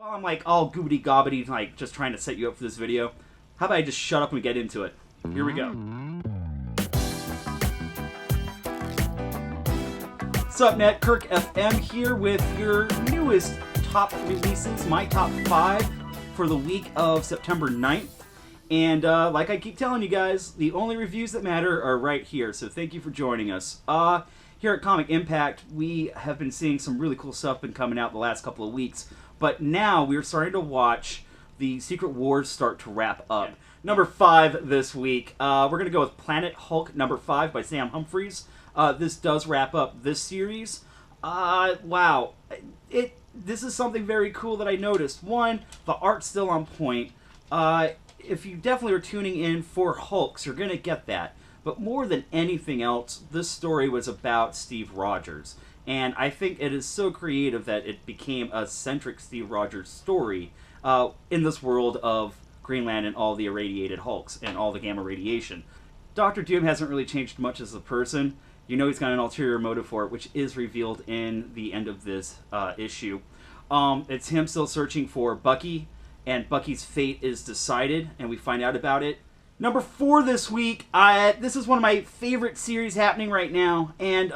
While I'm like all goobity gobbity, like just trying to set you up for this video, how about I just shut up and we get into it? Here we go. What's up, Net? Kirk FM here with your newest top releases, my top 5 for the week of September 9th. And like I keep telling you guys, the only reviews that matter are right here, so thank you for joining us. Here at Comic Impact, we have been seeing some really cool stuff been coming out the last couple of weeks, but now we're starting to watch the Secret Wars start to wrap up. Number 5 this week, we're going to go with Planet Hulk number 5 by Sam Humphries. This does wrap up this series. Wow. This is something very cool that I noticed. One, the art's still on point. If you definitely are tuning in for Hulks, you're going to get that. But more than anything else, this story was about Steve Rogers. And I think it is so creative that it became a centric Steve Rogers story in this world of Greenland and all the irradiated Hulks and all the gamma radiation. Dr. Doom hasn't really changed much as a person. You know he's got an ulterior motive for it, which is revealed in the end of this issue. It's him still searching for Bucky, and Bucky's fate is decided, and we find out about it. Number 4 this week, this is one of my favorite series happening right now, and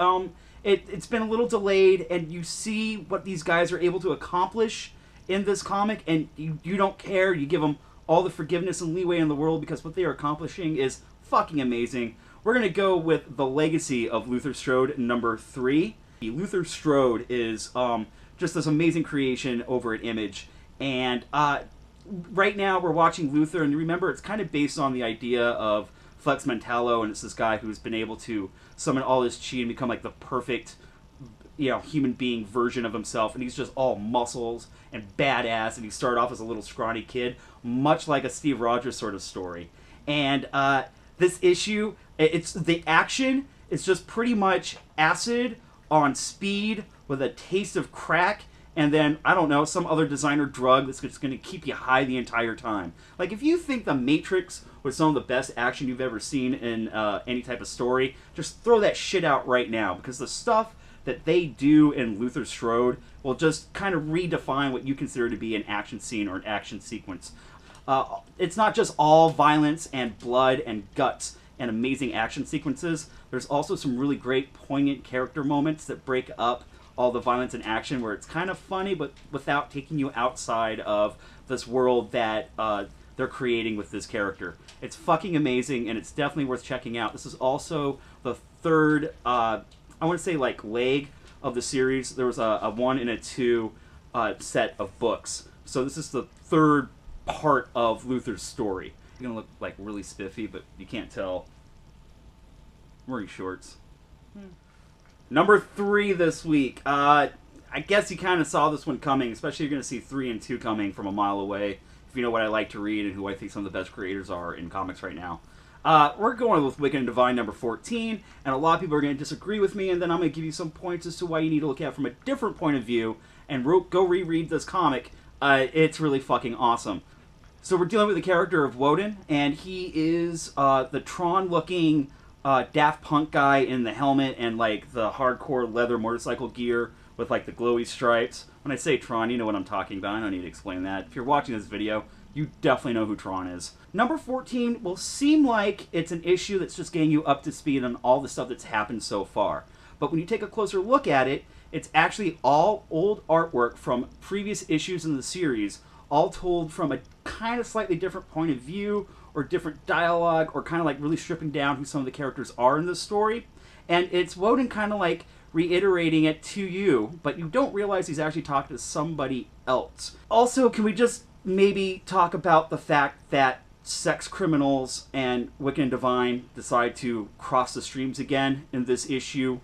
it's been a little delayed, and you see what these guys are able to accomplish in this comic, and you don't care. You give them all the forgiveness and leeway in the world because what they are accomplishing is fucking amazing. We're going to go with The Legacy of Luther Strode, number 3. Luther Strode is just this amazing creation over at Image, and right now we're watching Luther, and you remember it's kind of based on the idea of Flex Mentallo, and it's this guy who's been able to summon all his chi and become like the perfect, human being version of himself, and he's just all muscles and badass, and he started off as a little scrawny kid, much like a Steve Rogers sort of story. And this issue, it's the action is just pretty much acid on speed with a taste of crack, and then, I don't know, some other designer drug that's just going to keep you high the entire time. Like, if you think The Matrix was some of the best action you've ever seen in any type of story, just throw that shit out right now, because the stuff that they do in Luther Strode will just kind of redefine what you consider to be an action scene or an action sequence. It's not just all violence and blood and guts and amazing action sequences. There's also some really great poignant character moments that break up all the violence and action, where it's kind of funny, but without taking you outside of this world that they're creating with this character. It's fucking amazing, and it's definitely worth checking out. This is also the third, I want to say, like, leg of the series. There was a 1 and a 2 set of books. So this is the third part of Luther's story. You're gonna look like really spiffy, but you can't tell. I'm wearing shorts. Number 3 this week. I guess you kind of saw this one coming, especially if you're going to see 3 and 2 coming from a mile away, if you know what I like to read and who I think some of the best creators are in comics right now. We're going with Wicked and Divine number 14, and a lot of people are going to disagree with me, and then I'm going to give you some points as to why you need to look at it from a different point of view, and go reread this comic. It's really fucking awesome. So we're dealing with the character of Woden, and he is the Tron-looking Daft Punk guy in the helmet and like the hardcore leather motorcycle gear with like the glowy stripes. When I say Tron, you know what I'm talking about. I don't need to explain that. If you're watching this video, you definitely know who Tron is. Number 14 will seem like it's an issue that's just getting you up to speed on all the stuff that's happened so far. But when you take a closer look at it, it's actually all old artwork from previous issues in the series, all told from a kind of slightly different point of view, or different dialogue, or kind of like really stripping down who some of the characters are in this story. And it's Woden kind of like reiterating it to you, but you don't realize he's actually talking to somebody else. Also, can we just maybe talk about the fact that sex criminals and Wicked and Divine decide to cross the streams again in this issue?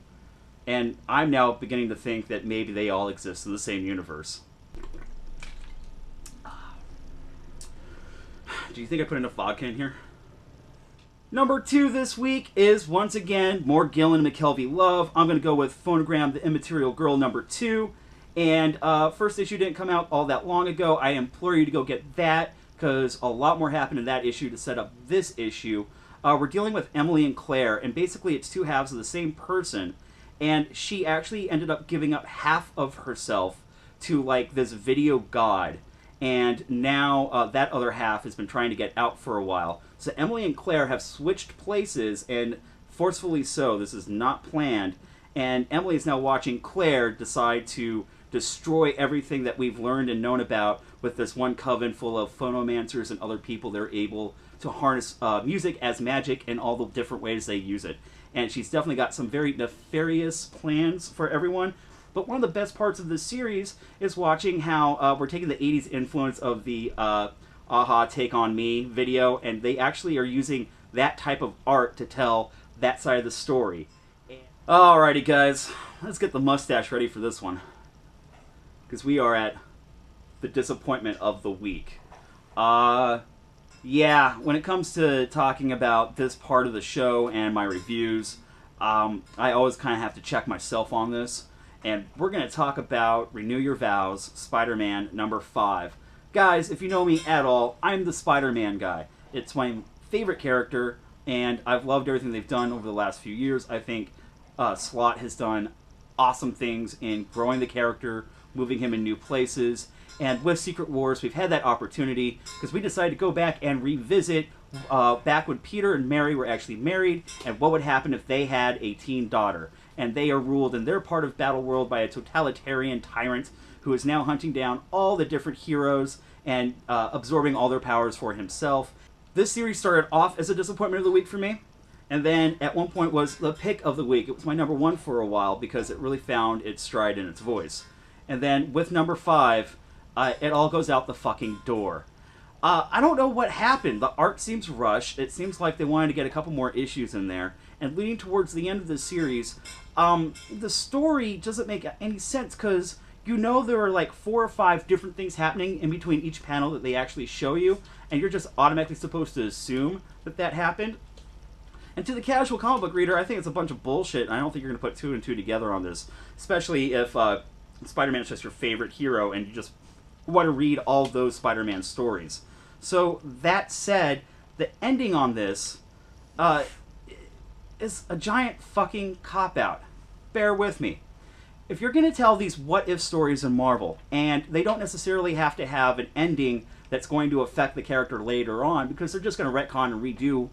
And I'm now beginning to think that maybe they all exist in the same universe. Do you think I put enough vodka in here? Number 2 this week is, once again, more Gillen and McKelvey love. I'm going to go with Phonogram, The Immaterial Girl, number 2. And first issue didn't come out all that long ago. I implore you to go get that, because a lot more happened in that issue to set up this issue. We're dealing with Emily and Claire, and basically it's 2 halves of the same person. And she actually ended up giving up half of herself to, like, this video god. and now that other half has been trying to get out for a while. So Emily and Claire have switched places, and forcefully so. This is not planned. And Emily is now watching Claire decide to destroy everything that we've learned and known about with this one coven full of phonomancers and other people that are able to harness music as magic and all the different ways they use it. And she's definitely got some very nefarious plans for everyone. But one of the best parts of this series is watching how we're taking the 80s influence of the Aha Take On Me video, and they actually are using that type of art to tell that side of the story. Alrighty guys, let's get the mustache ready for this one. Because we are at the disappointment of the week. Yeah, when it comes to talking about this part of the show and my reviews, I always kind of have to check myself on this. And we're going to talk about Renew Your Vows, Spider-Man number 5. Guys, if you know me at all, I'm the Spider-Man guy. It's my favorite character, and I've loved everything they've done over the last few years. I think Slott has done awesome things in growing the character, moving him in new places, and with Secret Wars, we've had that opportunity because we decided to go back and revisit back when Peter and Mary were actually married, and what would happen if they had a teen daughter. And they are ruled in their part of Battle World by a totalitarian tyrant who is now hunting down all the different heroes and absorbing all their powers for himself. This series started off as a disappointment of the week for me, and then at one point was the pick of the week. It was my number 1 for a while because it really found its stride in its voice. And then with number 5, it all goes out the fucking door. I don't know what happened. The art seems rushed. It seems like they wanted to get a couple more issues in there. And leading towards the end of the series, the story doesn't make any sense because you know there are like 4 or 5 different things happening in between each panel that they actually show you, and you're just automatically supposed to assume that that happened. And to the casual comic book reader, I think it's a bunch of bullshit. I don't think you're going to put 2 and 2 together on this, especially if Spider-Man is just your favorite hero and you just want to read all those Spider-Man stories. So that said, the ending on this is a giant fucking cop-out. Bear with me. If you're going to tell these what-if stories in Marvel, and they don't necessarily have to have an ending that's going to affect the character later on, because they're just going to retcon and redo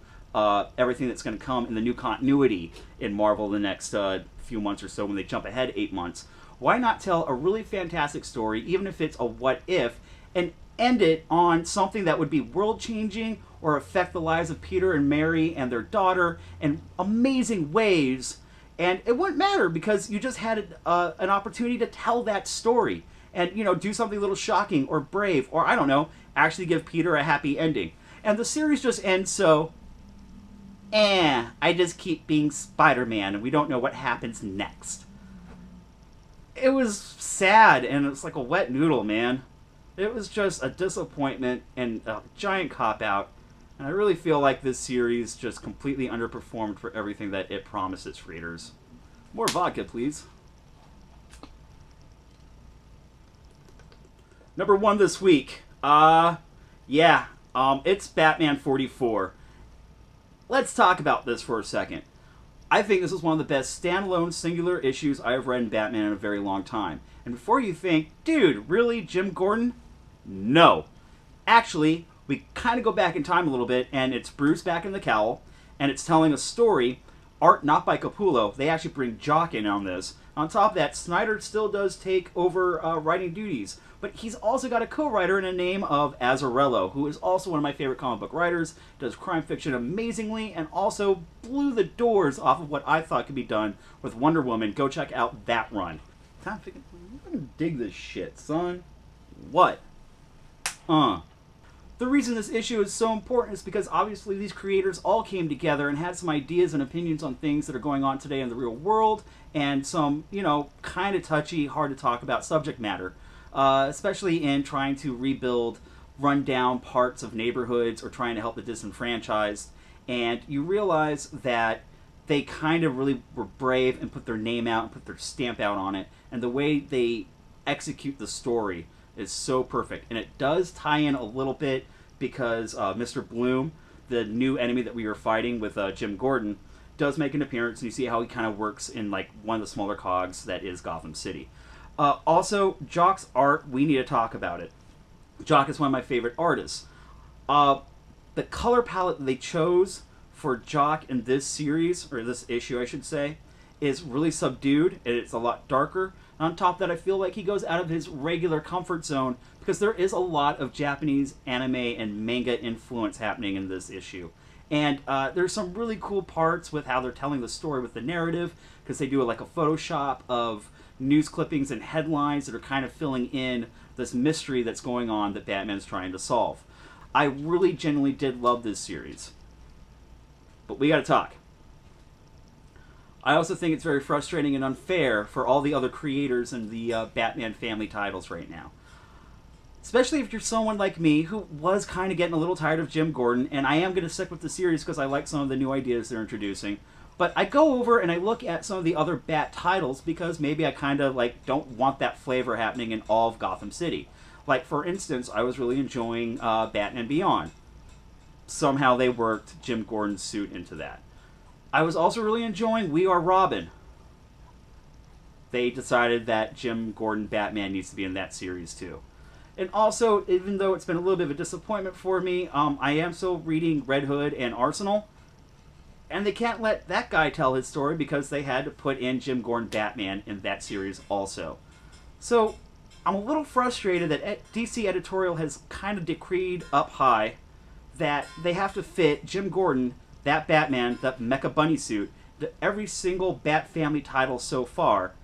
everything that's going to come in the new continuity in Marvel the next few months or so when they jump ahead 8 months, why not tell a really fantastic story, even if it's a what-if, and end it on something that would be world-changing or affect the lives of Peter and Mary and their daughter in amazing ways. And it wouldn't matter because you just had an opportunity to tell that story and, you know, do something a little shocking or brave or, I don't know, actually give Peter a happy ending. And the series just ends so, I just keep being Spider-Man and we don't know what happens next. It was sad and it's like a wet noodle, man. It was just a disappointment and a giant cop-out. And I really feel like this series just completely underperformed for everything that it promised its readers. More vodka, please. Number 1 this week. It's Batman 44. Let's talk about this for a second. I think this is one of the best standalone singular issues I have read in Batman in a very long time. And before you think, dude, really, Jim Gordon? No. Actually, we kind of go back in time a little bit, and it's Bruce back in the cowl, and it's telling a story, art not by Capullo. They actually bring Jock in on this. On top of that, Snyder still does take over writing duties, but he's also got a co-writer in the name of Azzarello, who is also one of my favorite comic book writers, does crime fiction amazingly, and also blew the doors off of what I thought could be done with Wonder Woman. Go check out that run. Time to dig this shit, son. What? The reason this issue is so important is because obviously these creators all came together and had some ideas and opinions on things that are going on today in the real world and some, you know, kind of touchy, hard to talk about subject matter, especially in trying to rebuild rundown parts of neighborhoods or trying to help the disenfranchised. And you realize that they kind of really were brave and put their name out and put their stamp out on it. And the way they execute the story is so perfect. And it does tie in a little bit because Mr. Bloom, the new enemy that we were fighting with Jim Gordon, does make an appearance, and you see how he kind of works in like one of the smaller cogs that is Gotham City. Also, Jock's art, we need to talk about it. Jock is one of my favorite artists. The color palette they chose for Jock in this series, or this issue I should say, is really subdued, and it's a lot darker. On top of that, I feel like he goes out of his regular comfort zone because there is a lot of Japanese anime and manga influence happening in this issue. And there's some really cool parts with how they're telling the story with the narrative, because they do like a Photoshop of news clippings and headlines that are kind of filling in this mystery that's going on that Batman's trying to solve. I really genuinely did love this series. But we gotta talk. I also think it's very frustrating and unfair for all the other creators in the Batman family titles right now. Especially if you're someone like me who was kind of getting a little tired of Jim Gordon, and I am going to stick with the series because I like some of the new ideas they're introducing. But I go over and I look at some of the other Bat titles because maybe I kind of like don't want that flavor happening in all of Gotham City. Like, for instance, I was really enjoying Batman Beyond. Somehow they worked Jim Gordon's suit into that. I was also really enjoying We Are Robin. They decided that Jim Gordon Batman needs to be in that series too. And also, even though it's been a little bit of a disappointment for me, I am still reading Red Hood and Arsenal. And they can't let that guy tell his story because they had to put in Jim Gordon Batman in that series also. So, I'm a little frustrated that DC Editorial has kind of decreed up high that they have to fit Jim Gordon, that Batman, that Mecha Bunny suit, to every single Bat family title so far.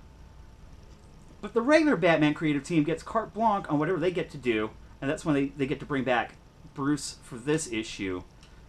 But the regular Batman creative team gets carte blanche on whatever they get to do, and that's when they get to bring back Bruce for this issue.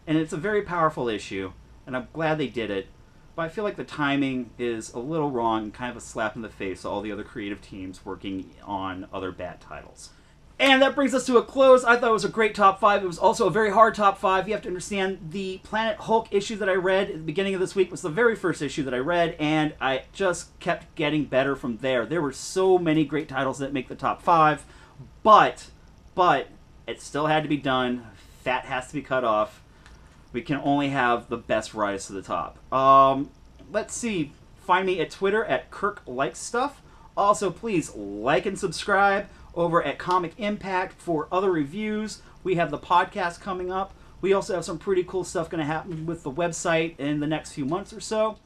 And it's a very powerful issue, and I'm glad they did it. But I feel like the timing is a little wrong and kind of a slap in the face to all the other creative teams working on other Bat titles. And that brings us to a close. I thought it was a great top 5. It was also a very hard top 5. You have to understand the Planet Hulk issue that I read at the beginning of this week was the very first issue that I read, and I just kept getting better from there. There were so many great titles that make the top 5, but it still had to be done. Fat has to be cut off. We can only have the best rise to the top. Let's see. Find me at Twitter at KirkLikesStuff. Also, please like and subscribe over at Comic Impact for other reviews. We have the podcast coming up. We also have some pretty cool stuff going to happen with the website in the next few months or so.